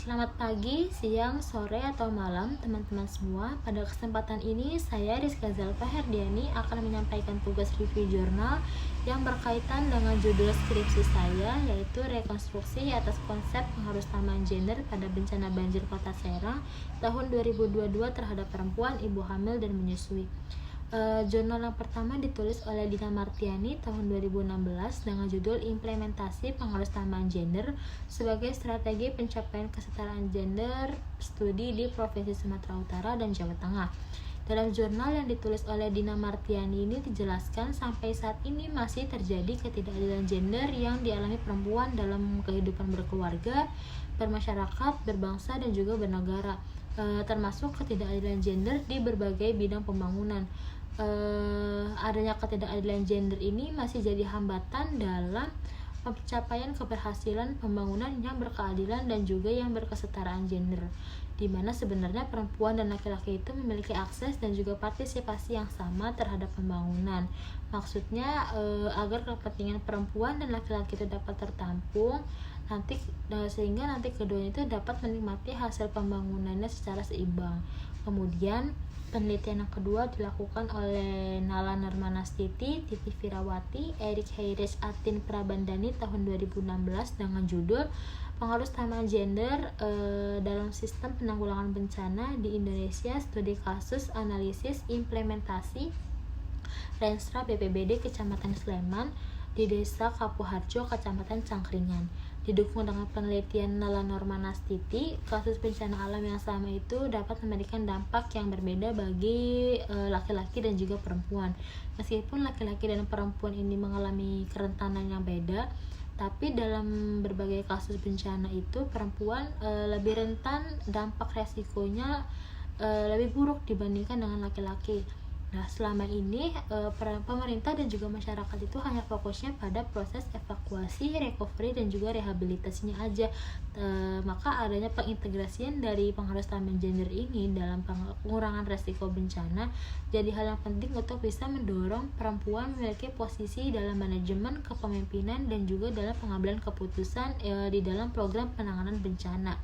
Selamat pagi, siang, sore, atau malam teman-teman semua. Pada kesempatan ini saya Rizka Zalfa Herdiani akan menyampaikan tugas review jurnal yang berkaitan dengan judul skripsi saya, yaitu rekonstruksi atas konsep pengharustamaan gender pada bencana banjir Kota Serang tahun 2022 terhadap perempuan, ibu hamil, dan menyusui. Jurnal yang pertama ditulis oleh Dina Martiani tahun 2016 dengan judul Implementasi Pengharustamaan Gender sebagai Strategi Pencapaian Kesetaraan Gender Studi di Provinsi Sumatera Utara dan Jawa Tengah. Dalam jurnal yang ditulis oleh Dina Martiani ini dijelaskan sampai saat ini masih terjadi ketidakadilan gender yang dialami perempuan dalam kehidupan berkeluarga, bermasyarakat, berbangsa, dan juga bernegara, termasuk ketidakadilan gender di berbagai bidang pembangunan. Adanya ketidakadilan gender ini masih jadi hambatan dalam pencapaian keberhasilan pembangunan yang berkeadilan dan juga yang berkesetaraan gender, di mana sebenarnya perempuan dan laki-laki itu memiliki akses dan juga partisipasi yang sama terhadap pembangunan. Maksudnya agar kepentingan perempuan dan laki-laki itu dapat tertampung sehingga nanti keduanya itu dapat menikmati hasil pembangunannya secara seimbang. Kemudian penelitian yang kedua dilakukan oleh Nala Nurmanastiti, Titi Firawati, Erik Heiris, Atin Prabandani tahun 2016 dengan judul Pengharustamaan Gender dalam Sistem Penanggulangan Bencana di Indonesia, Studi Kasus, Analisis, Implementasi, Renstra BPBD Kecamatan Sleman di Desa Kapuharjo, Kecamatan Cangkringan. Didukung dengan penelitian Nala Nurmanastiti, kasus bencana alam yang sama itu dapat memberikan dampak yang berbeda bagi laki-laki dan juga perempuan. Meskipun laki-laki dan perempuan ini mengalami kerentanan yang beda, tapi dalam berbagai kasus bencana itu perempuan lebih rentan dampak resikonya lebih buruk dibandingkan dengan laki-laki. Nah, selama ini pemerintah dan juga masyarakat itu hanya fokusnya pada proses evakuasi, recovery, dan juga rehabilitasinya aja. Maka adanya pengintegrasian dari pengharustamaan gender ini dalam pengurangan resiko bencana jadi hal yang penting untuk bisa mendorong perempuan memiliki posisi dalam manajemen, kepemimpinan, dan juga dalam pengambilan keputusan di dalam program penanganan bencana.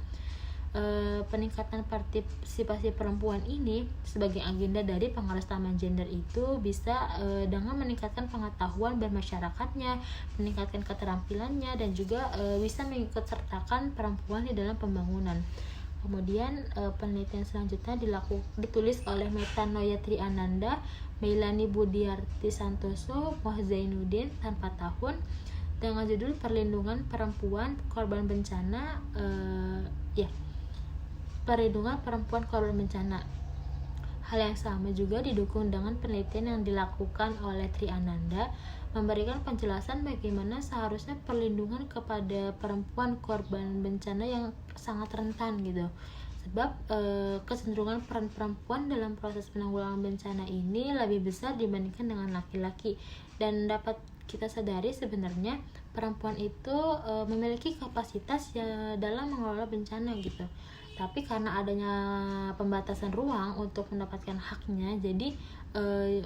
Peningkatan partisipasi perempuan ini sebagai agenda dari pengharustamaan gender itu bisa dengan meningkatkan pengetahuan bermasyarakatnya, meningkatkan keterampilannya, dan juga bisa mengikutsertakan perempuan di dalam pembangunan. Kemudian penelitian selanjutnya ditulis oleh Meta Noyatri Ananda, Meilani Budiarti Santoso, Mohzainuddin tanpa tahun dengan judul Perlindungan Perempuan Korban Bencana Perlindungan Perempuan Korban Bencana. Hal yang sama juga didukung dengan penelitian yang dilakukan oleh Tri Ananda, memberikan penjelasan bagaimana seharusnya perlindungan kepada perempuan korban bencana yang sangat rentan gitu. Sebab kecenderungan peran perempuan dalam proses penanggulangan bencana ini lebih besar dibandingkan dengan laki-laki, dan dapat kita sadari sebenarnya perempuan itu memiliki kapasitas dalam mengelola bencana gitu. Tapi karena adanya pembatasan ruang untuk mendapatkan haknya, jadi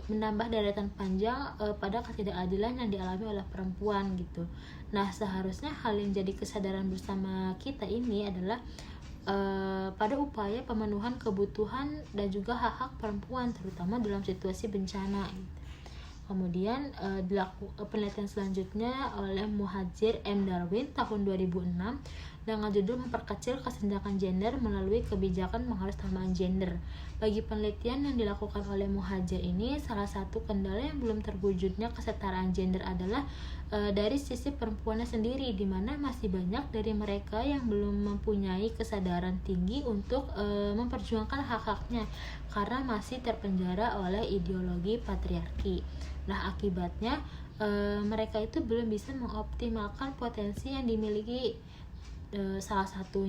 menambah deretan panjang pada ketidakadilan yang dialami oleh perempuan gitu. Nah, seharusnya hal yang jadi kesadaran bersama kita ini adalah pada upaya pemenuhan kebutuhan dan juga hak-hak perempuan, terutama dalam situasi bencana gitu. Kemudian penelitian selanjutnya oleh Muhajir M. Darwin tahun 2006 dengan judul Memperkecil Kesenjangan Gender melalui Kebijakan Pengharustamaan Gender. Bagi penelitian yang dilakukan oleh Muhajir ini, salah satu kendala yang belum terwujudnya kesetaraan gender adalah dari sisi perempuannya sendiri, di mana masih banyak dari mereka yang belum mempunyai kesadaran tinggi untuk memperjuangkan hak-haknya karena masih terpenjara oleh ideologi patriarki. Nah, akibatnya mereka itu belum bisa mengoptimalkan potensi yang dimiliki. Salah satu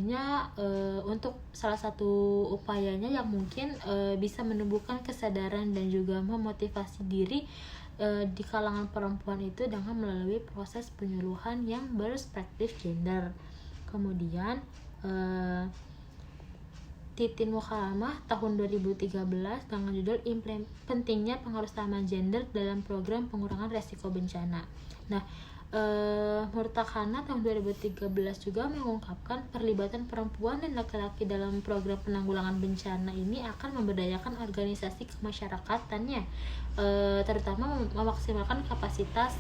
upayanya yang mungkin bisa menumbuhkan kesadaran dan juga memotivasi diri di kalangan perempuan itu dengan melalui proses penyuluhan yang berperspektif gender. Kemudian Titin Mukhalamah tahun 2013 dengan judul Pentingnya Pengharustamaan Gender dalam Program Pengurangan Resiko Bencana. Nah, Murtakhana tahun 2013 juga mengungkapkan perlibatan perempuan dan laki-laki dalam program penanggulangan bencana ini akan memberdayakan organisasi kemasyarakatannya, terutama memaksimalkan kapasitas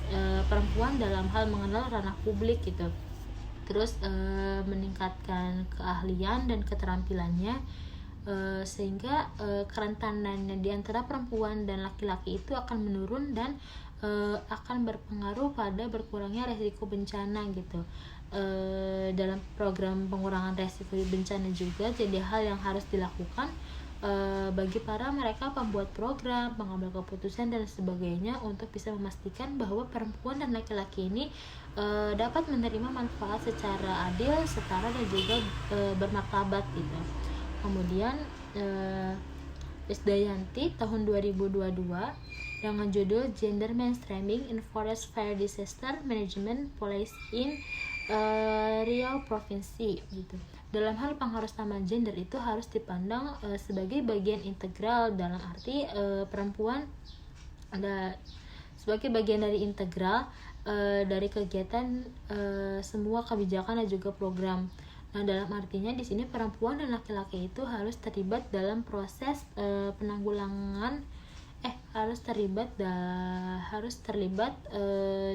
perempuan dalam hal mengenal ranah publik gitu. Terus meningkatkan keahlian dan keterampilannya, sehingga kerentanannya di antara perempuan dan laki-laki itu akan menurun dan akan berpengaruh pada berkurangnya resiko bencana gitu. Dalam program pengurangan resiko bencana juga jadi hal yang harus dilakukan bagi para mereka pembuat program, pengambil keputusan dan sebagainya, untuk bisa memastikan bahwa perempuan dan laki-laki ini dapat menerima manfaat secara adil, setara dan juga bermartabat gitu. Kemudian Krisdayanti tahun 2022 dengan judul Gender Mainstreaming in Forest Fire Disaster Management Policy in Riau Provinsi gitu. Dalam hal pengharustaman gender itu harus dipandang sebagai bagian integral, dalam arti perempuan ada sebagai bagian dari integral dari kegiatan semua kebijakan dan juga program. Nah, dalam artinya di sini perempuan dan laki-laki itu harus terlibat dalam proses penanggulangan harus terlibat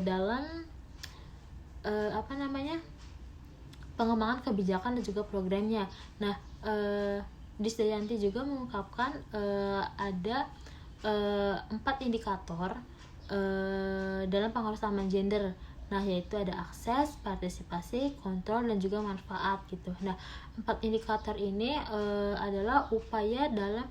dalam pengembangan kebijakan dan juga programnya. Nah, Krisdayanti juga mengungkapkan ada 4 indikator dalam pengharustaman gender. Nah, yaitu ada akses, partisipasi, kontrol, dan juga manfaat gitu. Nah, 4 indikator ini adalah upaya dalam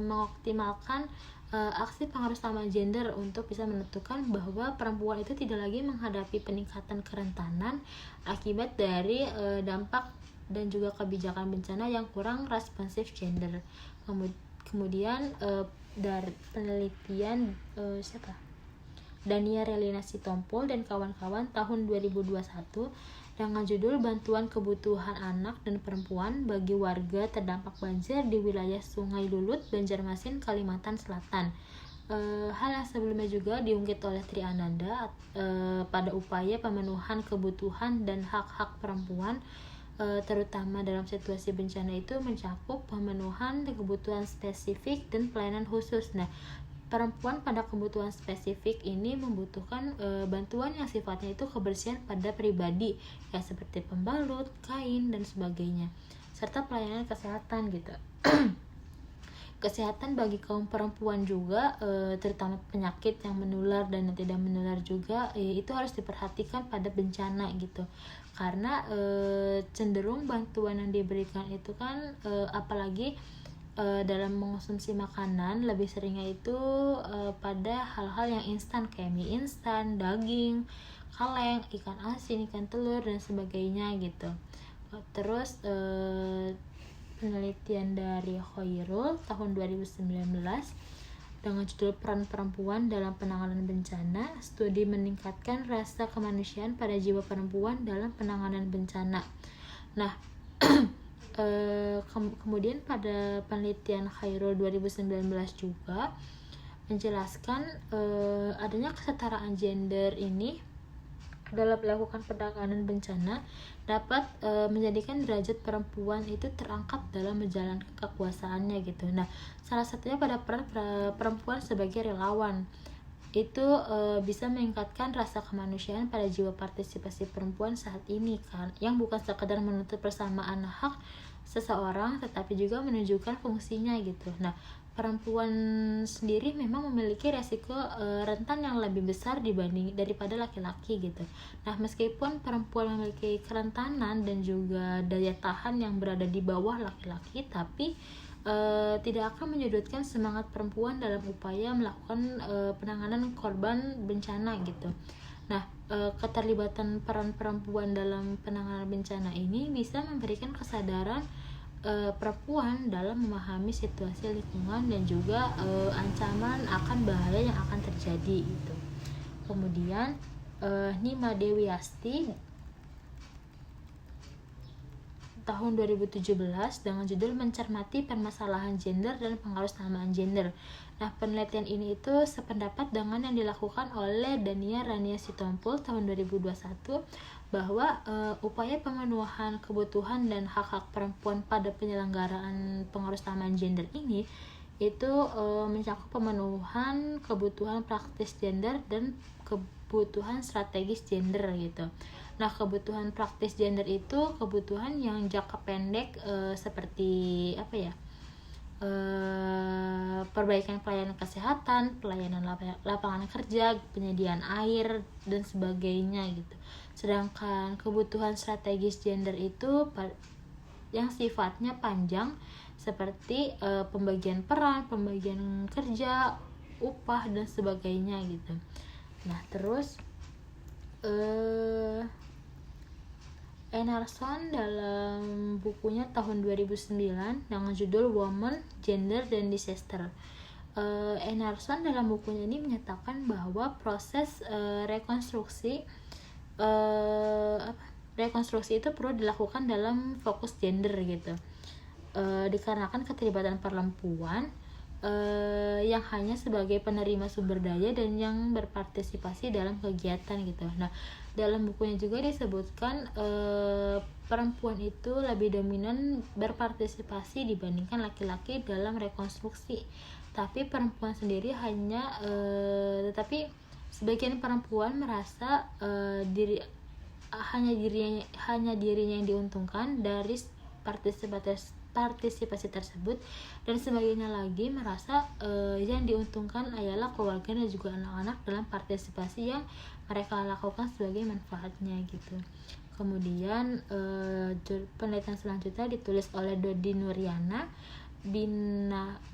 mengoptimalkan aksi pengharustaman gender untuk bisa menentukan bahwa perempuan itu tidak lagi menghadapi peningkatan kerentanan akibat dari dampak dan juga kebijakan bencana yang kurang responsif gender. Kemudian dari penelitian Dania Relina Sitompul dan kawan-kawan tahun 2021 dengan judul Bantuan Kebutuhan Anak dan Perempuan bagi Warga Terdampak Banjir di Wilayah Sungai Lulut, Banjarmasin, Kalimantan Selatan. Hal yang sebelumnya juga diungkit oleh Tri Ananda pada upaya pemenuhan kebutuhan dan hak-hak perempuan, terutama dalam situasi bencana itu mencakup pemenuhan kebutuhan spesifik dan pelayanan khusus. Nah, perempuan pada kebutuhan spesifik ini membutuhkan bantuan yang sifatnya itu kebersihan pada pribadi, ya seperti pembalut, kain, dan sebagainya, serta pelayanan kesehatan gitu. Kesehatan bagi kaum perempuan juga, terutama penyakit yang menular dan yang tidak menular juga, itu harus diperhatikan pada bencana gitu. Karena cenderung bantuan yang diberikan itu kan apalagi dalam mengonsumsi makanan lebih seringnya itu pada hal-hal yang instan kayak mie instan, daging, kaleng, ikan asin, ikan telur, dan sebagainya gitu. Terus penelitian dari Khairul tahun 2019 dengan judul Peran Perempuan dalam Penanganan Bencana, studi meningkatkan rasa kemanusiaan pada jiwa perempuan dalam penanganan bencana. Nah, kemudian pada penelitian Khairul 2019 juga menjelaskan adanya kesetaraan gender ini dalam melakukan penanganan bencana dapat menjadikan derajat perempuan itu terangkat dalam menjalankan kekuasaannya gitu. Nah, salah satunya pada peran perempuan sebagai relawan itu bisa meningkatkan rasa kemanusiaan pada jiwa partisipasi perempuan saat ini kan, yang bukan sekadar menuntut persamaan hak seseorang tetapi juga menunjukkan fungsinya gitu. Nah, perempuan sendiri memang memiliki resiko rentan yang lebih besar daripada laki-laki gitu. Nah, meskipun perempuan memiliki kerentanan dan juga daya tahan yang berada di bawah laki-laki, tapi tidak akan menyudutkan semangat perempuan dalam upaya melakukan penanganan korban bencana gitu. Nah, keterlibatan peran perempuan dalam penanganan bencana ini bisa memberikan kesadaran perempuan dalam memahami situasi lingkungan dan juga ancaman akan bahaya yang akan terjadi gitu. Kemudian Nima Dewi Asti tahun 2017 dengan judul Mencermati Permasalahan Gender dan Pengaruh Samaan Gender. Nah, penelitian ini itu sependapat dengan yang dilakukan oleh Dania Rania Sitompul tahun 2021 bahwa upaya pemenuhan kebutuhan dan hak-hak perempuan pada penyelenggaraan pengaruh samaan gender ini itu mencakup pemenuhan kebutuhan praktis gender dan kebutuhan strategis gender gitu. Nah, kebutuhan praktis gender itu kebutuhan yang jangka pendek seperti perbaikan pelayanan kesehatan, pelayanan lapangan kerja, penyediaan air dan sebagainya gitu. Sedangkan kebutuhan strategis gender itu yang sifatnya panjang seperti pembagian peran, pembagian kerja, upah dan sebagainya gitu. Nah, terus Enarsson dalam bukunya tahun 2009 dengan judul Women, Gender, dan Disaster. Enarsson dalam bukunya ini menyatakan bahwa proses rekonstruksi itu perlu dilakukan dalam fokus gender gitu. Dikarenakan keterlibatan perempuan yang hanya sebagai penerima sumber daya dan yang berpartisipasi dalam kegiatan gitu. Nah, dalam bukunya juga disebutkan perempuan itu lebih dominan berpartisipasi dibandingkan laki-laki dalam rekonstruksi. Tapi perempuan sendiri tetapi sebagian perempuan merasa hanya dirinya yang diuntungkan dari partisipasi tersebut, dan sebagainya lagi merasa yang diuntungkan ialah keluarga dan juga anak-anak dalam partisipasi yang mereka lakukan sebagai manfaatnya gitu. Kemudian penelitian selanjutnya ditulis oleh Dodi Nuriana,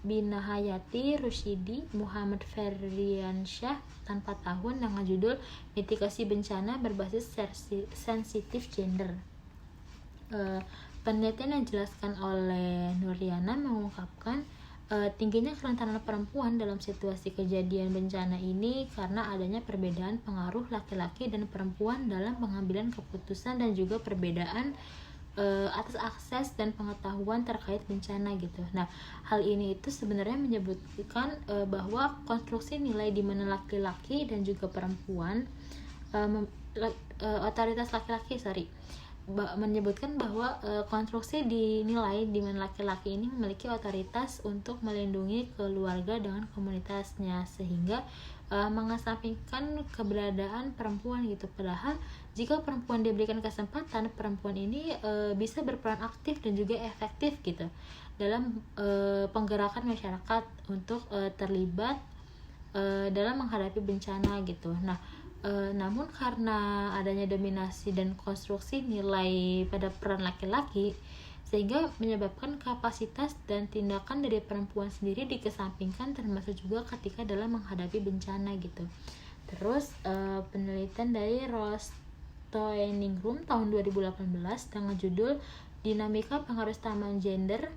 Binahayati Rusyidi, Muhammad Ferdiansyah tanpa tahun dengan judul Mitigasi Bencana Berbasis Sensitif Gender. Penelitian yang dijelaskan oleh Nuriana mengungkapkan tingginya kerentanan perempuan dalam situasi kejadian bencana ini karena adanya perbedaan pengaruh laki-laki dan perempuan dalam pengambilan keputusan dan juga perbedaan atas akses dan pengetahuan terkait bencana gitu. Nah, hal ini itu sebenarnya menyebutkan bahwa konstruksi nilai di mana laki-laki dan juga perempuan otoritas laki-laki menyebutkan bahwa konstruksi dinilai di mana laki-laki ini memiliki otoritas untuk melindungi keluarga dengan komunitasnya, sehingga mengesampingkan keberadaan perempuan gitu. Padahal jika perempuan diberikan kesempatan, perempuan ini bisa berperan aktif dan juga efektif gitu dalam penggerakan masyarakat untuk terlibat dalam menghadapi bencana gitu. Nah, namun karena adanya dominasi dan konstruksi nilai pada peran laki-laki, sehingga menyebabkan kapasitas dan tindakan dari perempuan sendiri dikesampingkan, termasuk juga ketika dalam menghadapi bencana gitu. Terus penelitian dari Rostoeningrum tahun 2018 dengan judul Dinamika Pengaruh Samaan Gender.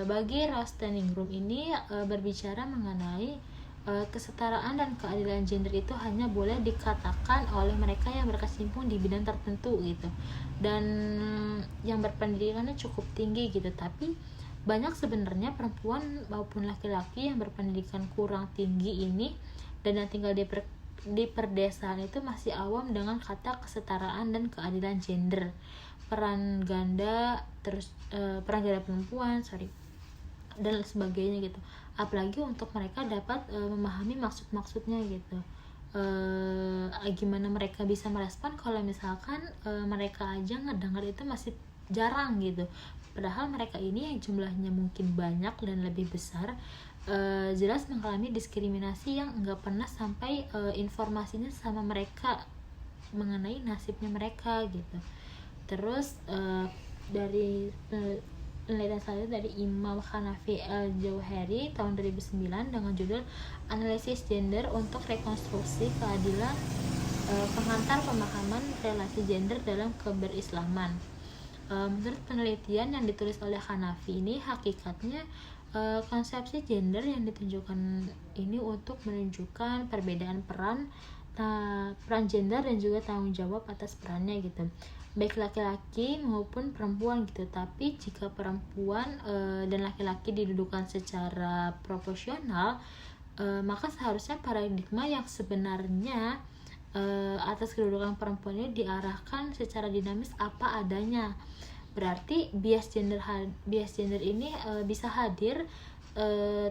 Bagi Rostoeningrum ini berbicara mengenai kesetaraan dan keadilan gender itu hanya boleh dikatakan oleh mereka yang berkecimpung di bidang tertentu gitu, dan yang berpendidikannya cukup tinggi gitu. Tapi banyak sebenarnya perempuan maupun laki-laki yang berpendidikan kurang tinggi ini dan yang tinggal di perdesaan itu masih awam dengan kata kesetaraan dan keadilan gender, peran ganda perempuan dan sebagainya gitu. Apalagi untuk mereka dapat memahami maksud-maksudnya gitu. Gimana mereka bisa merespon kalau misalkan mereka aja ngedengar itu masih jarang gitu. Padahal mereka ini yang jumlahnya mungkin banyak dan lebih besar, jelas mengalami diskriminasi yang nggak pernah sampai informasinya sama mereka mengenai nasibnya mereka gitu. Terus dari penelitian selanjutnya dari Imam Hanafi Al-Jauhari tahun 2009 dengan judul Analisis Gender untuk Rekonstruksi Keadilan Pengantar Pemahaman Relasi Gender dalam Keberislaman. Menurut penelitian yang ditulis oleh Hanafi ini, hakikatnya konsepsi gender yang ditunjukkan ini untuk menunjukkan perbedaan peran peran gender dan juga tanggung jawab atas perannya gitu, baik laki-laki maupun perempuan gitu. Tapi jika perempuan dan laki-laki didudukan secara proporsional, maka seharusnya paradigma yang sebenarnya atas kedudukan perempuan ini diarahkan secara dinamis apa adanya. Berarti bias gender ini bisa hadir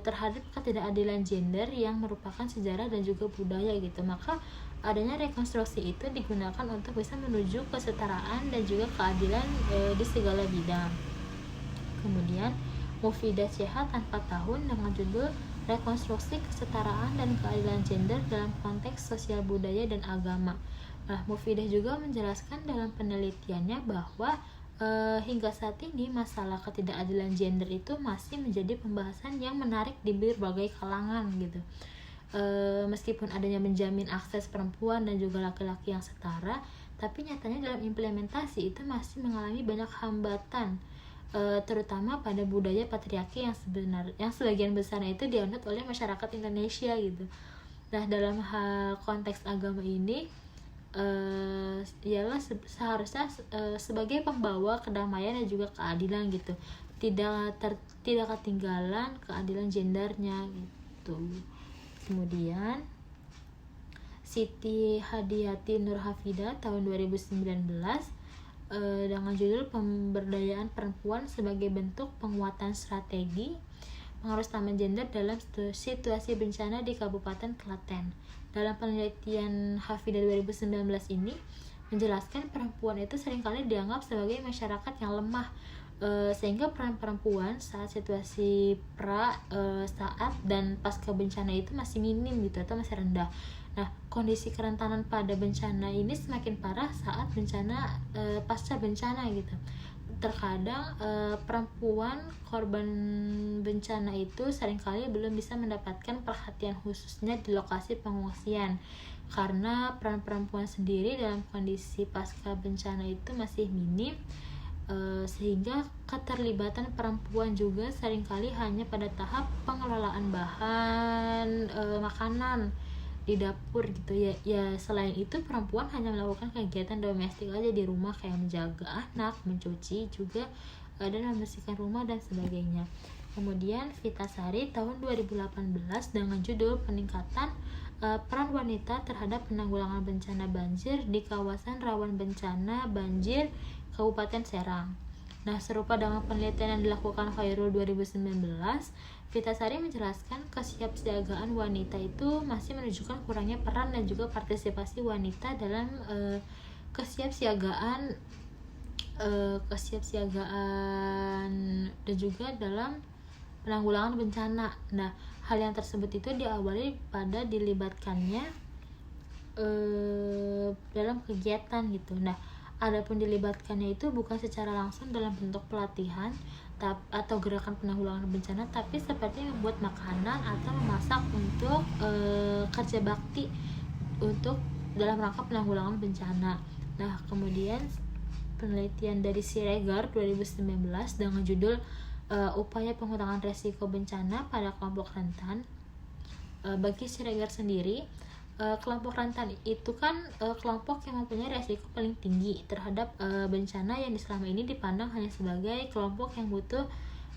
terhadap ketidakadilan gender yang merupakan sejarah dan juga budaya gitu. Maka adanya rekonstruksi itu digunakan untuk bisa menuju kesetaraan dan juga keadilan di segala bidang. Kemudian Mufidah CH tanpa tahun dengan judul Rekonstruksi Kesetaraan dan Keadilan Gender dalam Konteks Sosial Budaya dan Agama. Nah, Mufidah juga menjelaskan dalam penelitiannya bahwa hingga saat ini masalah ketidakadilan gender itu masih menjadi pembahasan yang menarik di berbagai kalangan gitu. Meskipun adanya menjamin akses perempuan dan juga laki-laki yang setara, tapi nyatanya dalam implementasi itu masih mengalami banyak hambatan, terutama pada budaya patriarki yang sebagian besarnya itu dianut oleh masyarakat Indonesia gitu. Nah, dalam hal konteks agama ini ialah seharusnya sebagai pembawa kedamaian dan juga keadilan gitu, tidak ketinggalan keadilan gendernya gitu. Kemudian Siti Hadiyati Nur Hafidah tahun 2019 dengan judul Pemberdayaan Perempuan sebagai Bentuk Penguatan Strategi Pengaruh Utama Gender dalam Situasi Bencana di Kabupaten Klaten. Dalam penelitian Hafidah 2019 ini menjelaskan perempuan itu seringkali dianggap sebagai masyarakat yang lemah, sehingga peran perempuan saat situasi saat dan pasca bencana itu masih minim gitu atau masih rendah. Nah, kondisi kerentanan pada bencana ini semakin parah saat bencana pasca bencana gitu. Terkadang perempuan korban bencana itu seringkali belum bisa mendapatkan perhatian khususnya di lokasi pengungsian karena peran perempuan sendiri dalam kondisi pasca bencana itu masih minim, sehingga keterlibatan perempuan juga seringkali hanya pada tahap pengelolaan bahan makanan di dapur gitu ya. Selain itu perempuan hanya melakukan kegiatan domestik aja di rumah kayak menjaga anak, mencuci juga dan membersihkan rumah dan sebagainya. Kemudian Vitasari tahun 2018 dengan judul Peningkatan Peran Wanita terhadap Penanggulangan Bencana Banjir di Kawasan Rawan Bencana Banjir Kabupaten Serang. Nah, serupa dengan penelitian yang dilakukan Khairul 2019, Vitasari menjelaskan kesiapsiagaan wanita itu masih menunjukkan kurangnya peran dan juga partisipasi wanita dalam kesiapsiagaan dan juga dalam penanggulangan bencana. Nah, hal yang tersebut itu diawali pada dilibatkannya dalam kegiatan gitu. Nah, adapun dilibatkannya itu bukan secara langsung dalam bentuk pelatihan atau gerakan penanggulangan bencana, tapi seperti membuat makanan atau memasak untuk kerja bakti untuk dalam rangka penanggulangan bencana. Nah, kemudian penelitian dari Siregar 2019 dengan judul Upaya Pengurangan Resiko Bencana pada Kelompok Rentan. Bagi Siregar sendiri, kelompok rentan itu kan kelompok yang mempunyai resiko paling tinggi terhadap bencana yang selama ini dipandang hanya sebagai kelompok yang butuh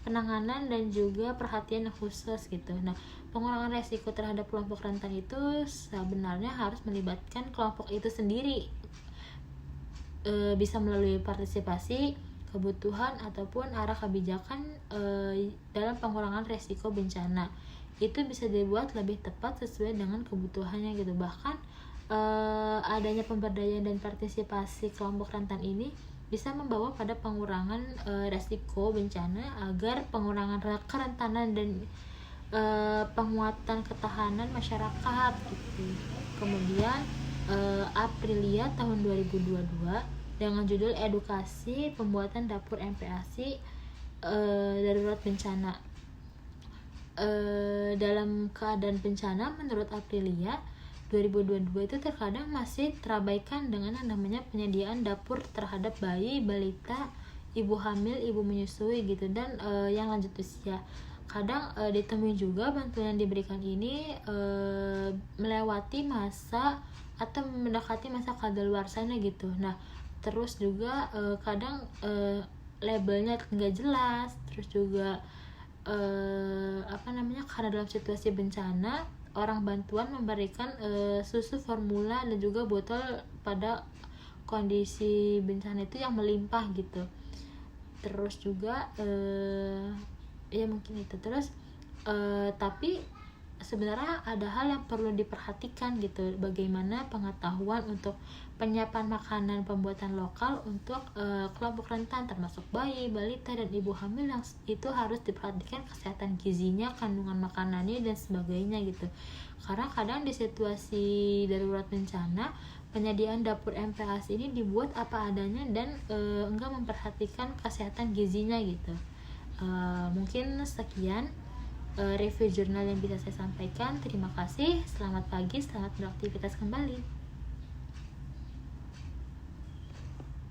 penanganan dan juga perhatian yang khusus gitu. Nah, pengurangan resiko terhadap kelompok rentan itu sebenarnya harus melibatkan kelompok itu sendiri, bisa melalui partisipasi, kebutuhan ataupun arah kebijakan dalam pengurangan resiko bencana. Itu bisa dibuat lebih tepat sesuai dengan kebutuhannya gitu. Bahkan adanya pemberdayaan dan partisipasi kelompok rentan ini bisa membawa pada pengurangan resiko bencana agar pengurangan kerentanan dan penguatan ketahanan masyarakat gitu. Kemudian Aprilia tahun 2022 dengan judul Edukasi Pembuatan Dapur MPASI Darurat Bencana. Dalam keadaan bencana, menurut Aprilia 2022 itu terkadang masih terabaikan dengan yang namanya penyediaan dapur terhadap bayi, balita, ibu hamil, ibu menyusui gitu, dan yang lanjut usia. kadang ditemui juga bantuan yang diberikan ini melewati masa atau mendekati masa kadaluarsanya gitu. Nah, terus juga kadang labelnya nggak jelas, terus juga karena dalam situasi bencana orang bantuan memberikan susu formula dan juga botol pada kondisi bencana itu yang melimpah gitu. Terus juga ya mungkin itu. Terus tapi sebenarnya ada hal yang perlu diperhatikan gitu, bagaimana pengetahuan untuk penyiapan makanan pembuatan lokal untuk kelompok rentan termasuk bayi, balita, dan ibu hamil yang itu harus diperhatikan kesehatan gizinya, kandungan makanannya dan sebagainya gitu. Karena kadang di situasi darurat bencana penyediaan dapur MPAS ini dibuat apa adanya dan enggak memperhatikan kesehatan gizinya gitu. Mungkin sekian review jurnal yang bisa saya sampaikan. Terima kasih, selamat pagi, selamat beraktivitas kembali.